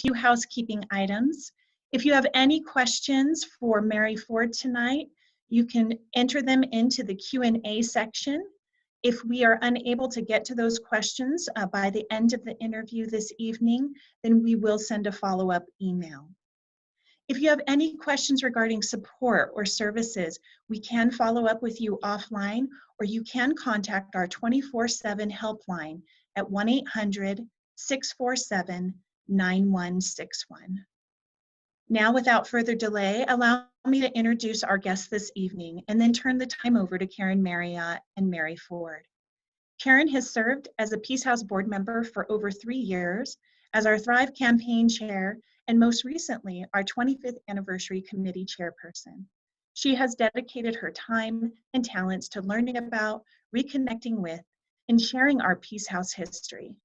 few housekeeping items. If you have any questions for Mary Ford tonight, you can enter them into the Q&A section. If we are unable to get to those questions by the end of the interview this evening, then we will send a follow-up email. If you have any questions regarding support or services, we can follow up with you offline, or you can contact our 24/7 helpline at 1-800-647-9161. Now, without further delay, allow me to introduce our guests this evening and then turn the time over to Karen Marriott and Mary Ford. Karen has served as a Peace House board member for over 3 years, as our Thrive campaign chair, and most recently, our 25th anniversary committee chairperson. She has dedicated her time and talents to learning about, reconnecting with, and sharing our Peace House history.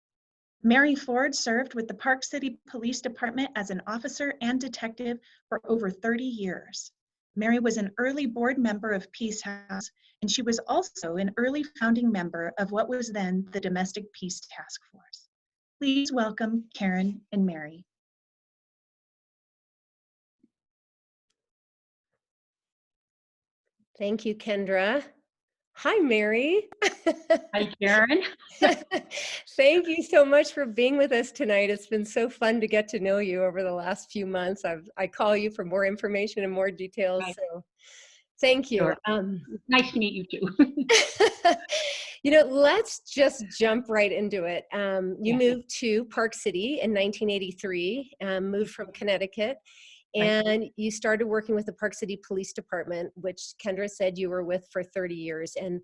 Mary Ford served with the Park City Police Department as an officer and detective for over 30 years. Mary was an early board member of Peace House, and she was also an early founding member of what was then the Domestic Peace Task Force. Please welcome Karen and Mary. Thank you, Kendra. Hi, Mary. Hi, Karen. Thank you so much for being with us tonight. It's been so fun to get to know you over the last few months. I call you for more information and more details. Right. So thank you. Sure. Nice to meet you too. Let's just jump right into it. You moved to Park City in 1983, moved from Connecticut. And you started working with the Park City Police Department, which Kendra said you were with for 30 years. And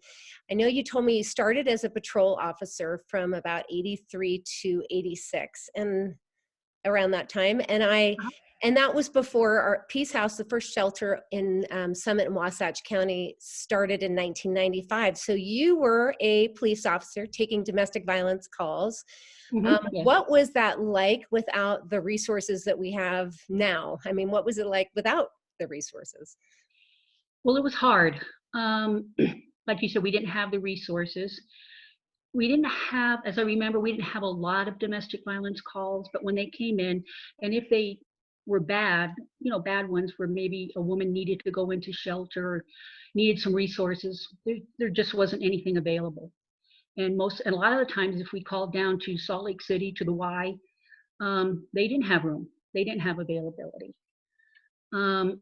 I know you told me you started as a patrol officer from about 83 to 86 and around that time. And that was before our Peace House, the first shelter in Summit and Wasatch County, started in 1995. So you were a police officer taking domestic violence calls. Yes. What was that like without the resources that we have now? I mean, what was it like without the resources? Well, it was hard. Like you said, we didn't have the resources. We didn't have, as I remember, we didn't have a lot of domestic violence calls, but when they came in, and if they were bad, bad ones where maybe a woman needed to go into shelter, or needed some resources, there just wasn't anything available. And a lot of the times, if we called down to Salt Lake City, to the Y, they didn't have room. They didn't have availability. I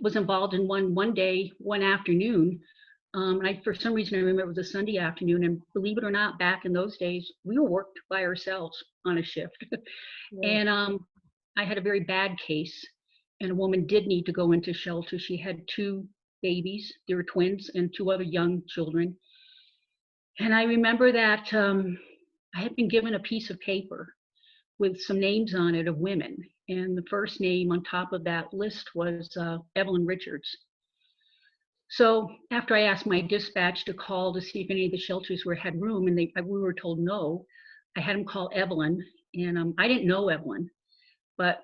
was involved in one day, one afternoon. For some reason, I remember it was a Sunday afternoon, and believe it or not, back in those days, we were worked by ourselves on a shift. And I had a very bad case, and a woman did need to go into shelter. She had 2 babies, they were twins, and 2 other young children. And I remember that I had been given a piece of paper with some names on it of women. And the first name on top of that list was Evelyn Richards. So after I asked my dispatch to call to see if any of the shelters had room, and we were told no, I had them call Evelyn. And I didn't know Evelyn, but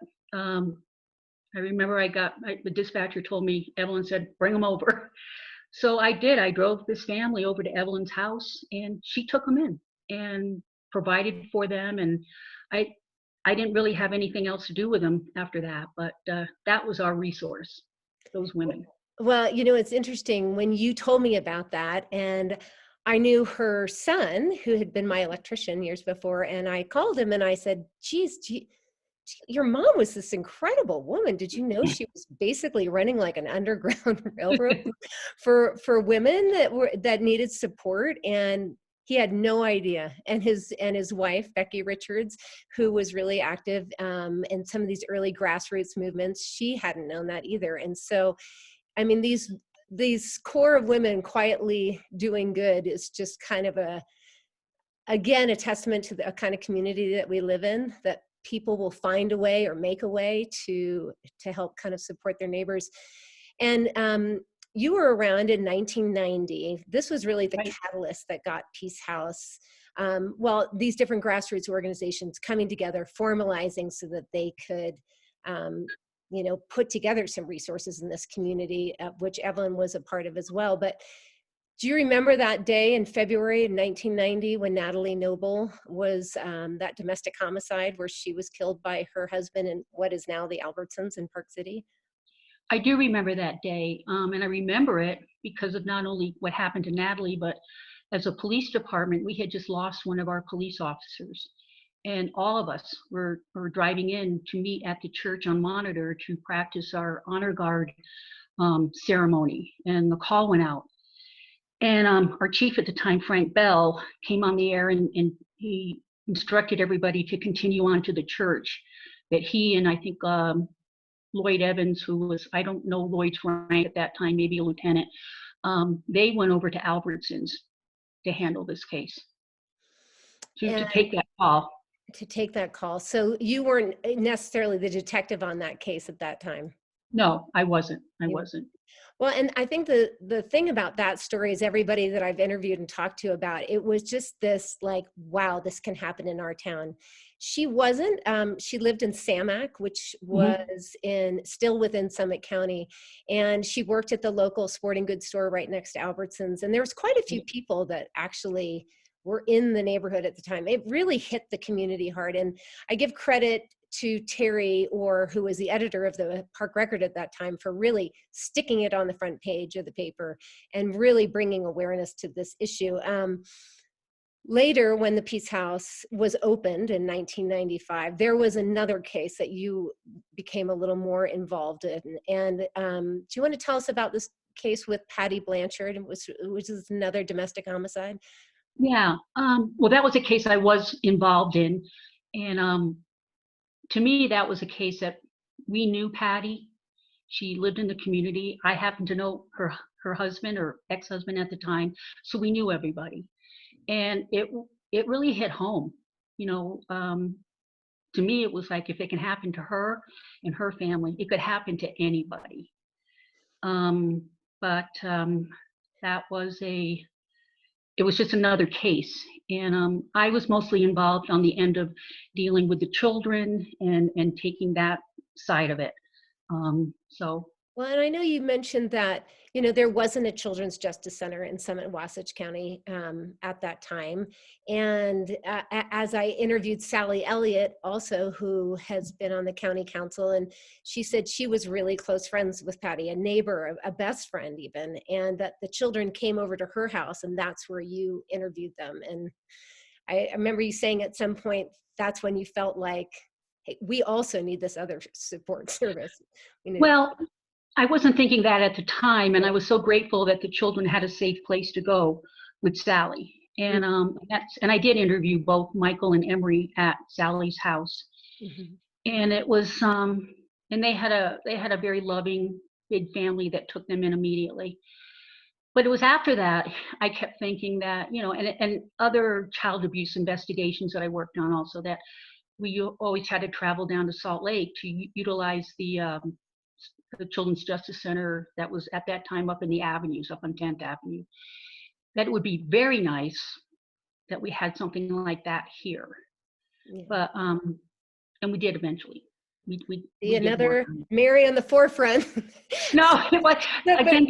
I remember the dispatcher told me, Evelyn said, bring them over. So I did. I drove this family over to Evelyn's house, and she took them in and provided for them. And I didn't really have anything else to do with them after that, but that was our resource, those women. Well, it's interesting when you told me about that, and I knew her son, who had been my electrician years before, and I called him and I said, geez, your mom was this incredible woman. Did you know she was basically running like an underground railroad for women that needed support? And he had no idea. And his wife, Becky Richards, who was really active in some of these early grassroots movements, she hadn't known that either. And so, I mean, these core of women quietly doing good is just kind of a testament to the kind of community that we live in, that people will find a way or make a way to help kind of support their neighbors. And you were around in 1990. This was really the catalyst that got Peace House, these different grassroots organizations coming together, formalizing so that they could, put together some resources in this community, which Evelyn was a part of as well. But Do you remember that day in February of 1990 when Natalie Noble was that domestic homicide where she was killed by her husband in what is now the Albertsons in Park City? I do remember that day, and I remember it because of not only what happened to Natalie, but as a police department, we had just lost one of our police officers. And all of us were driving in to meet at the church on Monitor to practice our honor guard ceremony. And the call went out. And our chief at the time, Frank Bell, came on the air and he instructed everybody to continue on to the church. That he and I think Lloyd Evans, who was, I don't know Lloyd's rank at that time, maybe a lieutenant, they went over to Albertsons to handle this case, to take that call. To take that call. So you weren't necessarily the detective on that case at that time? No, I wasn't. I wasn't. Well, and I think the thing about that story is everybody that I've interviewed and talked to about it was just this like, wow, this can happen in our town. She wasn't, she lived in Samac, which was still within Summit County. And she worked at the local sporting goods store right next to Albertsons. And there was quite a few people that actually were in the neighborhood at the time. It really hit the community hard. And I give credit to Terry, who was the editor of the Park Record at that time, for really sticking it on the front page of the paper and really bringing awareness to this issue. Later, when the Peace House was opened in 1995, there was another case that you became a little more involved in. And do you want to tell us about this case with Patty Blanchard, which is another domestic homicide? Yeah, well, that was a case I was involved in. And to me, that was a case that we knew Patty. She lived in the community. I happened to know her husband or ex-husband at the time, so we knew everybody. And it really hit home. You know, to me, it was like if it can happen to her and her family, it could happen to anybody. But that was it was just another case. And I was mostly involved on the end of dealing with the children and taking that side of it. Well, and I know you mentioned that, you know, there wasn't a Children's Justice Center in Summit Wasatch County at that time. And as I interviewed Sally Elliott, also, who has been on the county council, and she said she was really close friends with Patty, a neighbor, a best friend even, and that the children came over to her house, and that's where you interviewed them. And I remember you saying at some point, that's when you felt like, hey, we also need this other support service. Well, I wasn't thinking that at the time, and I was so grateful that the children had a safe place to go with Sally. And and I did interview both Michael and Emery at Sally's house. And it was and they had a very loving big family that took them in immediately. But it was after that I kept thinking that, you know, and other child abuse investigations that I worked on also, that we always had to travel down to Salt Lake to utilize the Children's Justice Center that was at that time up in the avenues, up on 10th Avenue. That it would be very nice that we had something like that here. But and we did eventually. We another Mary on the forefront. No, it was, again,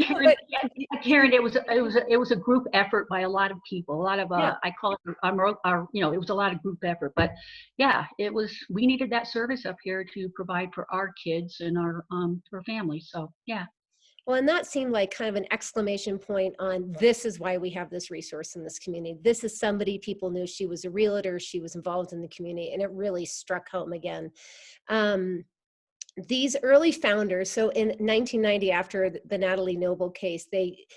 Karen, it was a group effort by a lot of people. A lot of I call it our, you know, it was a lot of group effort. But yeah, we needed that service up here to provide for our kids and our families. So yeah. Well, and that seemed like kind of an exclamation point on, this is why we have this resource in this community. This is somebody people knew. She was a realtor. She was involved in the community, and it really struck home again. These early founders, so in 1990, after the Natalie Noble case, they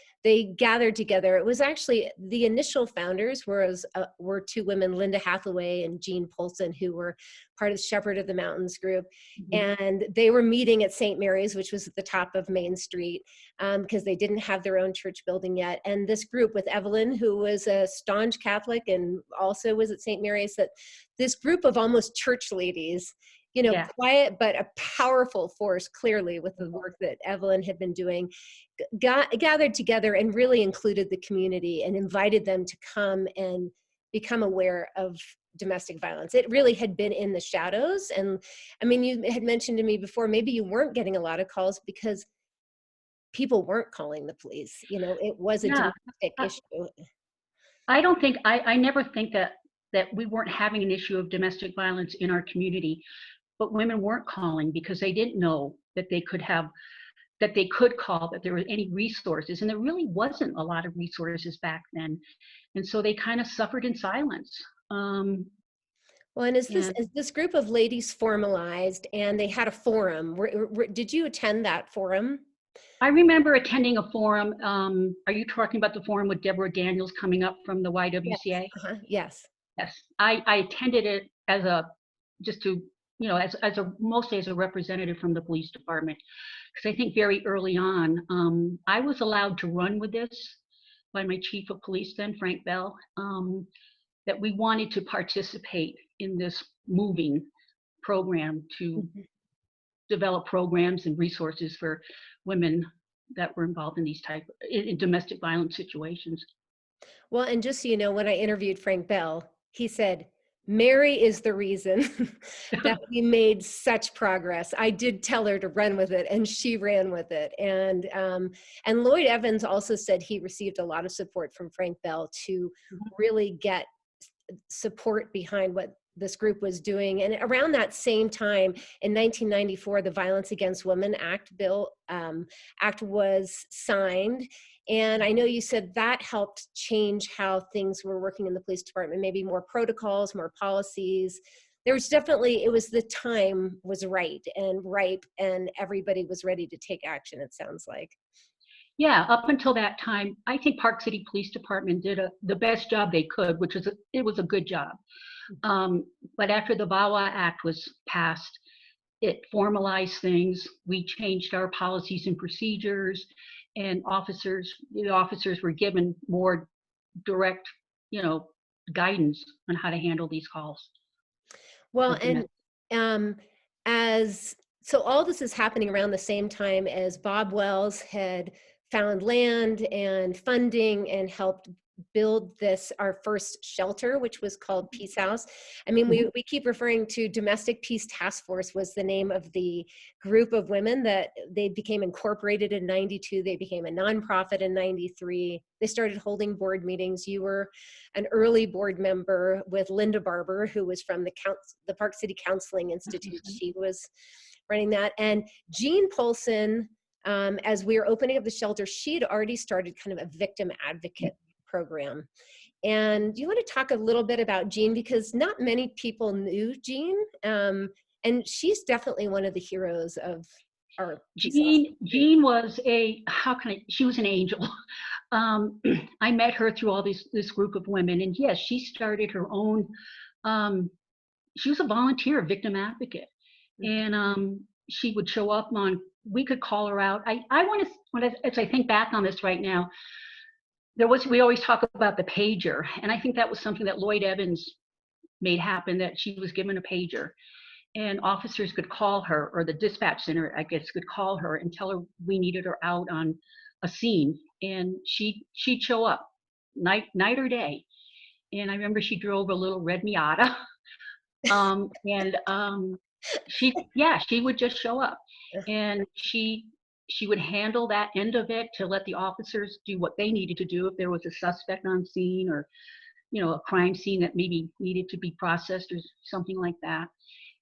gathered together. It was actually, the initial founders were two women, Linda Hathaway and Jean Polson, who were part of the Shepherd of the Mountains group. And they were meeting at St. Mary's, which was at the top of Main Street, because they didn't have their own church building yet. And this group with Evelyn, who was a staunch Catholic and also was at St. Mary's, that this group of almost church ladies, you know, quiet but a powerful force, clearly, with the work that Evelyn had been doing, gathered together and really included the community and invited them to come and become aware of domestic violence. It really had been in the shadows. And I mean, you had mentioned to me before, maybe you weren't getting a lot of calls because people weren't calling the police. You know, it was a Yeah. domestic I, issue. I don't think, I never think that we weren't having an issue of domestic violence in our community, but women weren't calling because they didn't know that they could have, that they could call, that there were any resources. And there really wasn't a lot of resources back then. And so they kind of suffered in silence. Well, and And is this group of ladies formalized and they had a forum? Did you attend that forum? I remember attending a forum. Are you talking about the forum with Deborah Daniels coming up from the Yes. YWCA? Yes. Yes, I attended it as a, just to, as a, mostly as a representative from the police department. Because I think very early on, I was allowed to run with this by my chief of police then, Frank Bell, that we wanted to participate in this moving program to Mhm. develop programs and resources for women that were involved in these in domestic violence situations. Well, and just so you know, when I interviewed Frank Bell, he said, Mary is the reason that we made such progress. I did tell her to run with it, and she ran with it. And Lloyd Evans also said he received a lot of support from Frank Bell to really get support behind what this group was doing. And around that same time, in 1994, the Violence Against Women Act was signed. And I know you said that helped change how things were working in the police department, maybe more protocols, more policies. There was definitely, it was the time was right and ripe, and everybody was ready to take action, it sounds like. Yeah, up until that time, I think Park City Police Department did the best job they could, which was it was a good job. But after the VAWA Act was passed, it formalized things. We changed our policies and procedures, and the officers were given more direct, guidance on how to handle these calls. Well, Of and domestic. um, as so all this is happening around the same time as Bob Wells had found land and funding and helped build our first shelter, which was called Peace House. I mean, we keep referring to Domestic Peace Task Force was the name of the group of women that they became incorporated in 92. They became a nonprofit in 93. They started holding board meetings. You were an early board member with Linda Barber, who was from the Park City Counseling Institute. She was running that. And Jean Polson, as we were opening up the shelter, she had already started kind of a victim advocate program. And you want to talk a little bit about Jean, because not many people knew Jean. And she's definitely one of the heroes of our Jean was she was an angel. I met her through this group of women, and yes, she started her own, she was a volunteer victim advocate. And she would show up we could call her out. As I think back on this right now, we always talk about the pager, and I think that was something that Lloyd Evans made happen, that she was given a pager. And officers could call her, or the dispatch center, I guess, could call her and tell her we needed her out on a scene. And she'd show up night or day. And I remember she drove a little red Miata. She would just show up. And she would handle that end of it to let the officers do what they needed to do if there was a suspect on scene, or a crime scene that maybe needed to be processed or something like that.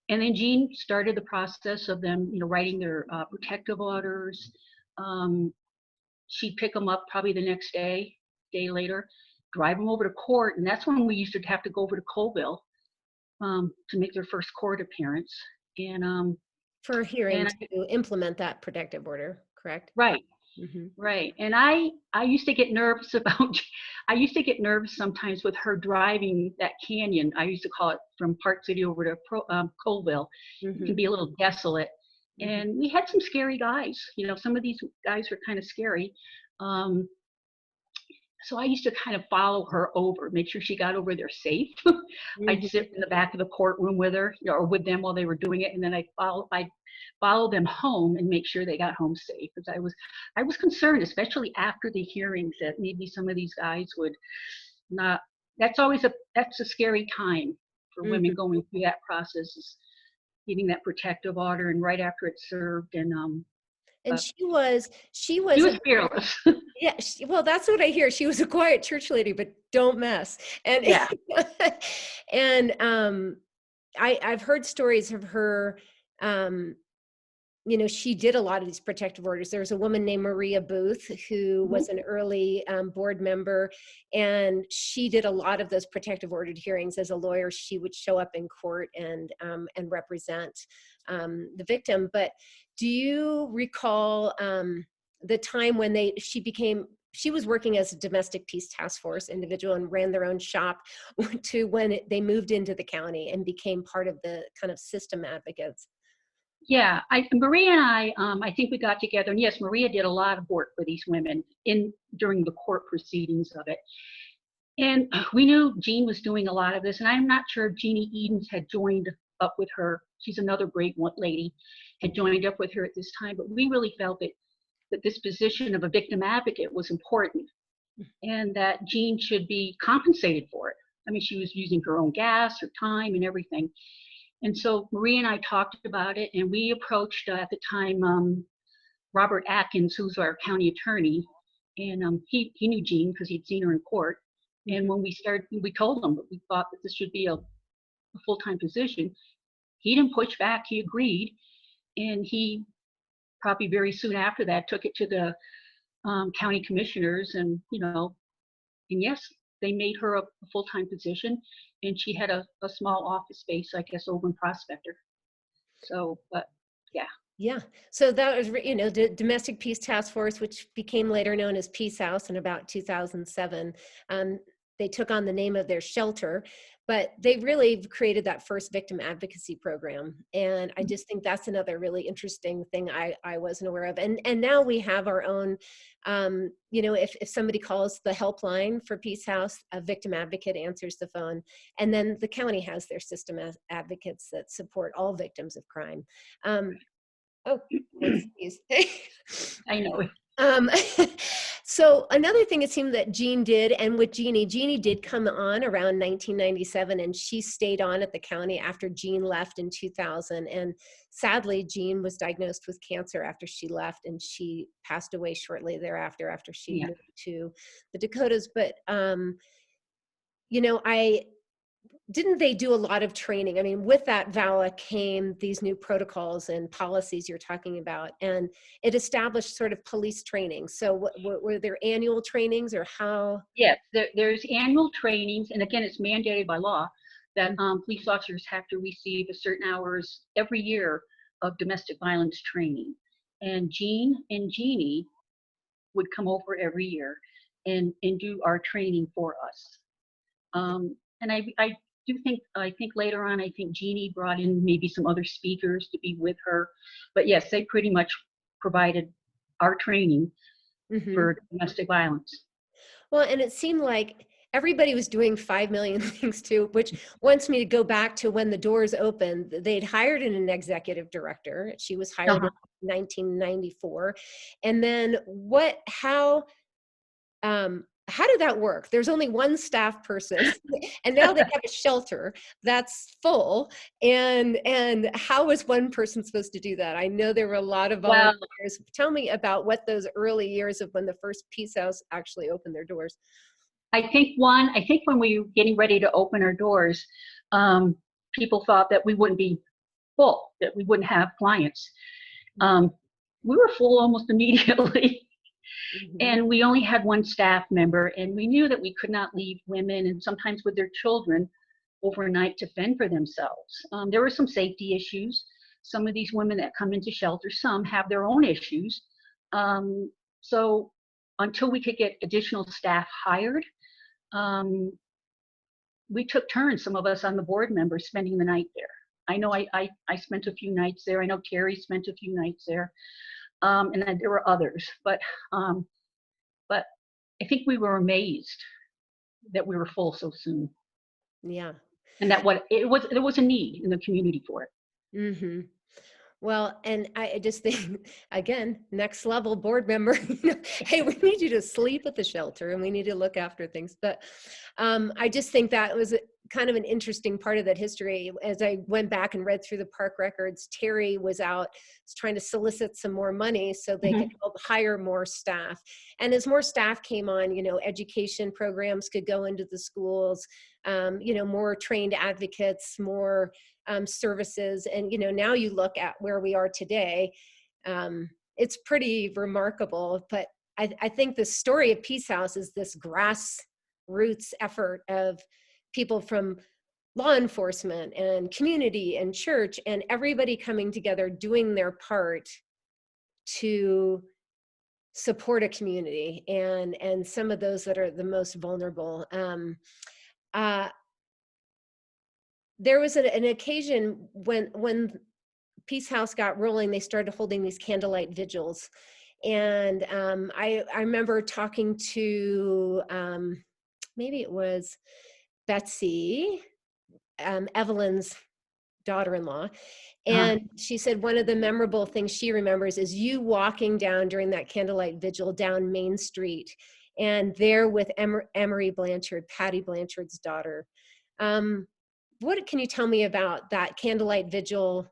And then Jean started the process of them, writing their protective orders. She'd pick them up probably the next day later, drive them over to court. And that's when we used to have to go over to Colville to make their first court appearance. And for a hearing to implement that protective order, correct? Right. Mm-hmm. Right. And I used to get nervous sometimes with her driving that canyon. I used to call it from Park City over to Colville. Mm-hmm. It can be a little desolate. Mm-hmm. And we had some scary guys. Some of these guys were kind of scary. So I used to kind of follow her over, make sure she got over there safe. Mm-hmm. I'd sit in the back of the courtroom with her, or with them while they were doing it, and then I'd follow them home and make sure they got home safe. Because I was concerned, especially after the hearings, that maybe some of these guys would not. That's a scary time for mm-hmm. women going through that process, is getting that protective order, and right after it's served. And but she she was was fearless. yeah, well, that's what I hear. She was a quiet church lady, but don't mess. And Yeah. and I've heard stories of her. She did a lot of these protective orders. There was a woman named Maria Booth who was an early board member, and she did a lot of those protective ordered hearings as a lawyer. She would show up in court and represent the victim. But do you recall the time when she was working as a domestic peace task force individual and ran their own shop to when they moved into the county and became part of the kind of system advocates? Yeah, Maria and I think we got together, and yes, Maria did a lot of work for these women during the court proceedings of it. And we knew Jean was doing a lot of this, and I'm not sure if Jeannie Edens had joined up with her. She's another great lady, had joined up with her at this time, but we really felt that this position of a victim advocate was important and that Jean should be compensated for it. I mean, she was using her own gas, her time, and everything. And so Maria and I talked about it, and we approached at the time Robert Atkins, who's our county attorney, and he knew Jean because he'd seen her in court. And when we told him that we thought that this should be a full-time position. He didn't push back. He agreed, and he probably very soon after that took it to the county commissioners, and yes, they made her a full-time position, and she had a small office space, I guess, over in Prospector. So, but yeah. Yeah. So that was, the Domestic Peace Task Force, which became later known as Peace House in about 2007. They took on the name of their shelter, but they really created that first victim advocacy program. And I just think that's another really interesting thing I wasn't aware of. And now we have our own, if somebody calls the helpline for Peace House, a victim advocate answers the phone. And then the county has their system advocates that support all victims of crime. Oh, excuse. I know. So another thing it seemed that Jean did, and with Jeannie did come on around 1997, and she stayed on at the county after Jean left in 2000. And sadly, Jean was diagnosed with cancer after she left, and she passed away shortly thereafter after she moved to the Dakotas. But, didn't they do a lot of training? I mean, with that VAWA came these new protocols and policies you're talking about, and it established sort of police training. So were there annual trainings, or how? Yes, there's annual trainings, and again, it's mandated by law that police officers have to receive a certain hours every year of domestic violence training. And Jean and Jeannie would come over every year and do our training for us. And I think later on, I think Jeannie brought in maybe some other speakers to be with her. But yes, they pretty much provided our training for domestic violence. Well, and it seemed like everybody was doing 5 million things too, which wants me to go back to when the doors opened. They'd hired an executive director. She was hired in 1994. And then how did that work? There's only one staff person, and now they have a shelter that's full. And how was one person supposed to do that? I know there were a lot of volunteers. Well, tell me about what those early years of when the first Peace House actually opened their doors. I think when we were getting ready to open our doors, people thought that we wouldn't be full, that we wouldn't have clients. We were full almost immediately. And we only had one staff member, and we knew that we could not leave women, and sometimes with their children, overnight to fend for themselves. There were some safety issues. Some of these women that come into shelter, some have their own issues. So until we could get additional staff hired, we took turns, some of us on the board members, spending the night there. I know I spent a few nights there. I know Terry spent a few nights there. And then there were others, but I think we were amazed that we were full so soon. Yeah. And that there was a need in the community for it. Well, and I just think, again, next level board member, hey, we need you to sleep at the shelter and we need to look after things. But I just think that was kind of an interesting part of that history. As I went back and read through the park records, Terry was trying to solicit some more money so they could help hire more staff. And as more staff came on, education programs could go into the schools, more trained advocates, more services. And, now you look at where we are today, it's pretty remarkable. But I think the story of Peace House is this grassroots effort of people from law enforcement and community and church and everybody coming together, doing their part to support a community and some of those that are the most vulnerable. There was an occasion when Peace House got rolling, they started holding these candlelight vigils. And I remember talking to, maybe it was Betsy, Evelyn's daughter-in-law. And she said one of the memorable things she remembers is you walking down during that candlelight vigil down Main Street, and there with Emery Blanchard, Patty Blanchard's daughter. What can you tell me about that candlelight vigil,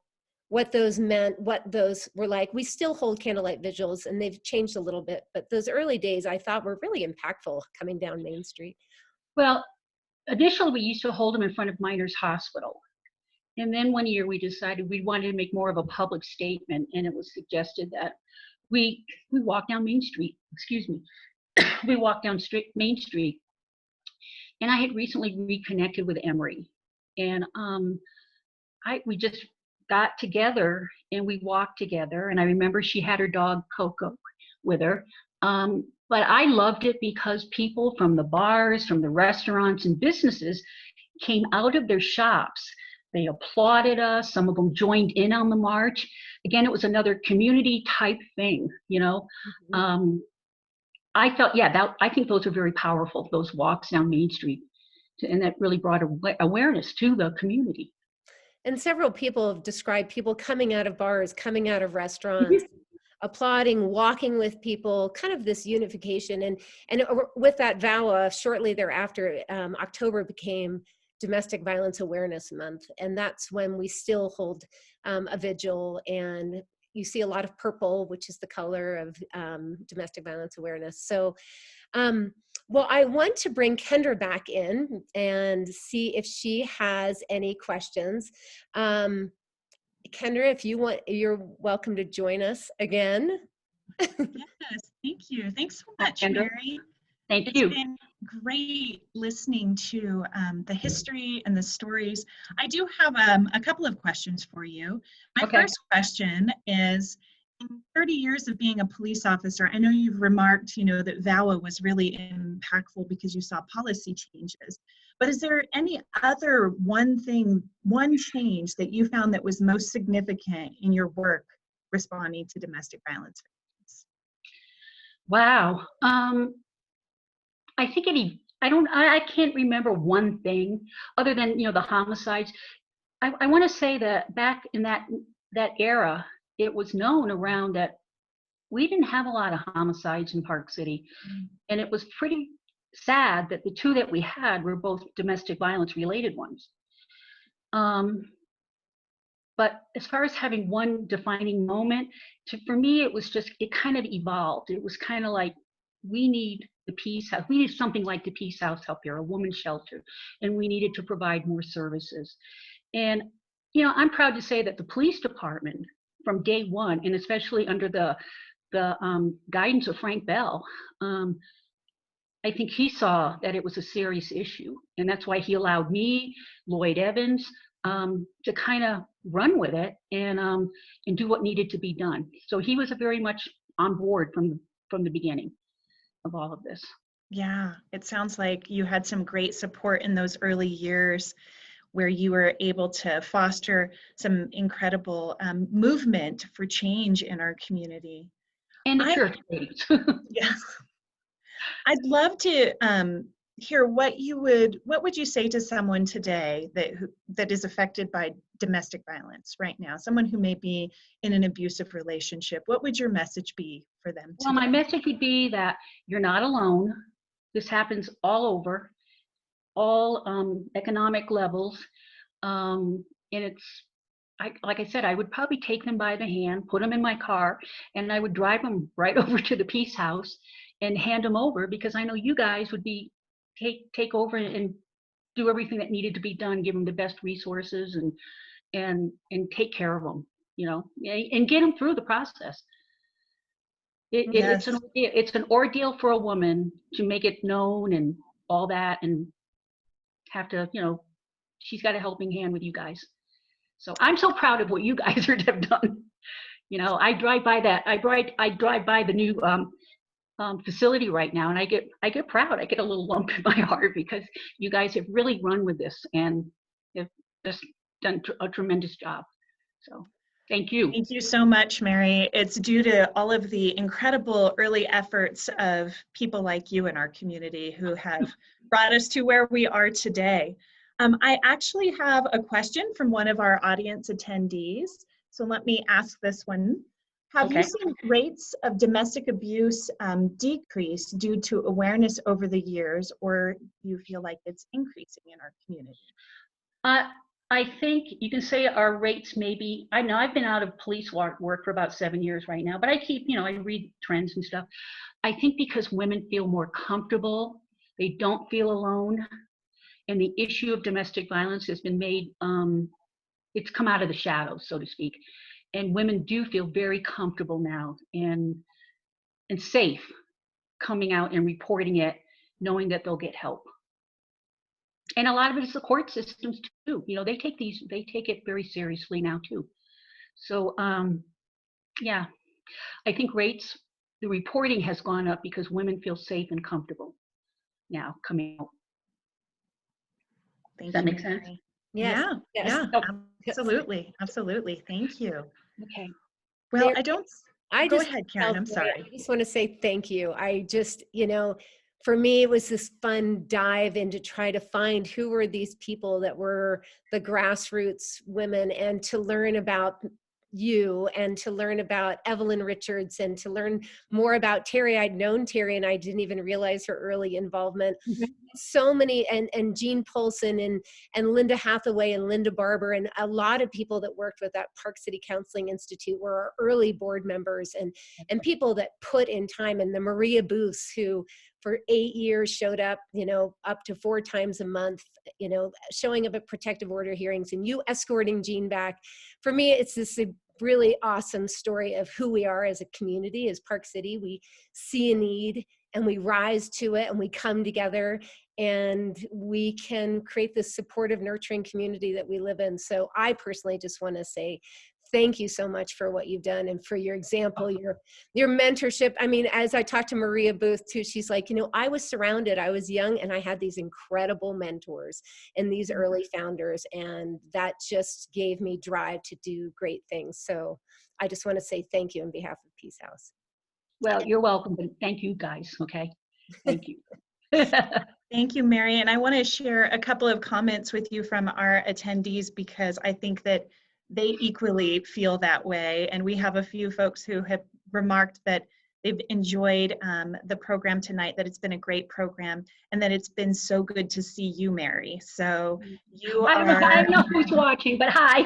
what those meant, what those were like? We still hold candlelight vigils and they've changed a little bit, but those early days I thought were really impactful coming down Main Street. Well, initially we used to hold them in front of Miners Hospital. And then one year we decided we wanted to make more of a public statement, and it was suggested that we walk down Main Street, we walk down Main Street. And I had recently reconnected with Emery, and we just got together and we walked together. And I remember she had her dog Coco with her. But I loved it because people from the bars, from the restaurants and businesses came out of their shops. They applauded us. Some of them joined in on the march. Again, it was another community type thing, I felt, I think those are very powerful, those walks down Main Street. And that really brought awareness to the community. And several people have described people coming out of bars, coming out of restaurants, applauding, walking with people, kind of this unification. And with that VAWA, shortly thereafter, October became Domestic Violence Awareness Month. And that's when we still hold a vigil, and you see a lot of purple, which is the color of domestic violence awareness. So, well, I want to bring Kendra back in and see if she has any questions. Kendra, if you want, you're welcome to join us again. Yes, thank you. Thanks so much, Kendra. Mary. Thank you. It's been great listening to the history and the stories. I do have a couple of questions for you. My first question is, in 30 years of being a police officer, I know you've remarked, that VAWA was really impactful because you saw policy changes. But is there any other one change that you found that was most significant in your work responding to domestic violence victims? Wow. I think I can't remember one thing other than, the homicides. I want to say that back in that era, it was known around that we didn't have a lot of homicides in Park City. And it was pretty sad that the two that we had were both domestic violence related ones. But as far as having one defining moment, for me, it kind of evolved. It was kind of like, we need the Peace House. We need something like the Peace House up here, a woman's shelter, and we needed to provide more services. And, I'm proud to say that the police department from day one, and especially under the guidance of Frank Bell, I think he saw that it was a serious issue. And that's why he allowed me, Lloyd Evans, to kind of run with it and do what needed to be done. So he was very much on board from the beginning of all of this. Yeah, it sounds like you had some great support in those early years where you were able to foster some incredible movement for change in our community. And the church ladies. Yes. I'd love to hear what would you say to someone today that is affected by domestic violence right now, someone who may be in an abusive relationship. What would your message be for them today? Well, my message would be that you're not alone. This happens all over. all economic levels. And like I said, I would probably take them by the hand, put them in my car, and I would drive them right over to the Peace House and hand them over, because I know you guys would take over and do everything that needed to be done, give them the best resources, and take care of them, and get them through the process. Yes. It's an ordeal for a woman to make it known and all that, and have to, she's got a helping hand with you guys. So I'm so proud of what you guys have done. I drive by the new facility right now, and I get proud. I get a little lump in my heart, because you guys have really run with this and have just done a tremendous job. So thank you. Thank you so much, Mary. It's due to all of the incredible early efforts of people like you in our community who have brought us to where we are today. I actually have a question from one of our audience attendees. So let me ask this one. Have you seen rates of domestic abuse decrease due to awareness over the years, or do you feel like it's increasing in our community? I think you can say our rates maybe, I know I've been out of police work for about 7 years right now, but I keep, I read trends and stuff. I think because women feel more comfortable, they don't feel alone, and the issue of domestic violence has been made, it's come out of the shadows, so to speak. And women do feel very comfortable now and safe coming out and reporting it, knowing that they'll get help. And a lot of it is the court systems too. They take it very seriously now too. So yeah, I think the reporting has gone up because women feel safe and comfortable now coming out. Does that make sense? Yes. Yeah, absolutely. Thank you. Okay. Well, Mary, go ahead, Karen, I'm sorry. I just want to say thank you. I just, for me, it was this fun dive into try to find who were these people that were the grassroots women, and to learn about you, and to learn about Evelyn Richards, and to learn more about Terry. I'd known Terry and I didn't even realize her early involvement. Mm-hmm. So many, and Jean Polson and Linda Hathaway and Linda Barber, and a lot of people that worked with that Park City Counseling Institute were our early board members, and people that put in time, and the Maria Booths, who for 8 years showed up, up to 4 times a month, showing up at protective order hearings, and you escorting Jean back. For me, it's this really awesome story of who we are as a community, as Park City. We see a need and we rise to it, and we come together, and we can create this supportive, nurturing community that we live in. So I personally just want to say thank you so much for what you've done, and for your example, your mentorship. I mean, as I talked to Maria Booth too, she's like, I was surrounded, I was young, and I had these incredible mentors and these early founders, and that just gave me drive to do great things. So I just want to say thank you on behalf of Peace House. Well, you're welcome, but thank you guys, okay? Thank you. Thank you, Mary. And I want to share a couple of comments with you from our attendees, because I think that they equally feel that way. And we have a few folks who have remarked that they've enjoyed the program tonight, that it's been a great program, and that it's been so good to see you, Mary. So I don't know who's watching, but hi.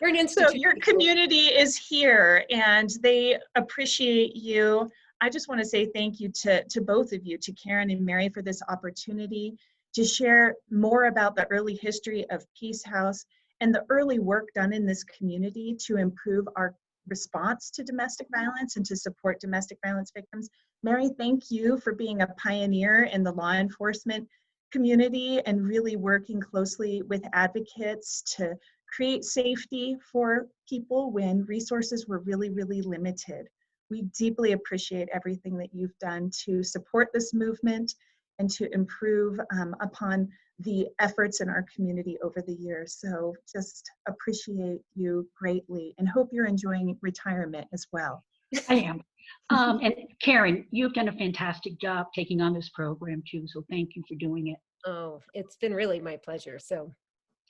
You're an institution. So your community is here, and they appreciate you. I just want to say thank you to both of you, to Karen and Mary, for this opportunity to share more about the early history of Peace House and the early work done in this community to improve our response to domestic violence and to support domestic violence victims. Mary, thank you for being a pioneer in the law enforcement community and really working closely with advocates to create safety for people when resources were really, really limited. We deeply appreciate everything that you've done to support this movement and to improve upon the efforts in our community over the years. So just appreciate you greatly and hope you're enjoying retirement as well. I am. And Karen, you've done a fantastic job taking on this program too, so thank you for doing it. Oh, it's been really my pleasure. So,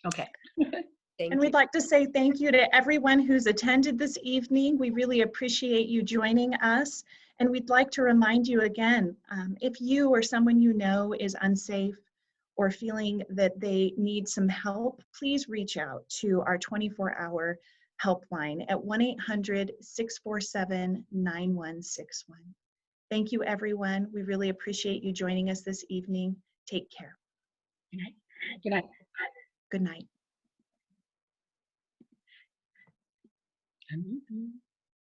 okay. And we'd like to say thank you to everyone who's attended this evening. We really appreciate you joining us. And we'd like to remind you again, if you or someone you know is unsafe or feeling that they need some help, please reach out to our 24-hour helpline at 1-800-647-9161. Thank you, everyone. We really appreciate you joining us this evening. Take care. Good night. Good night. Good night. Mhm.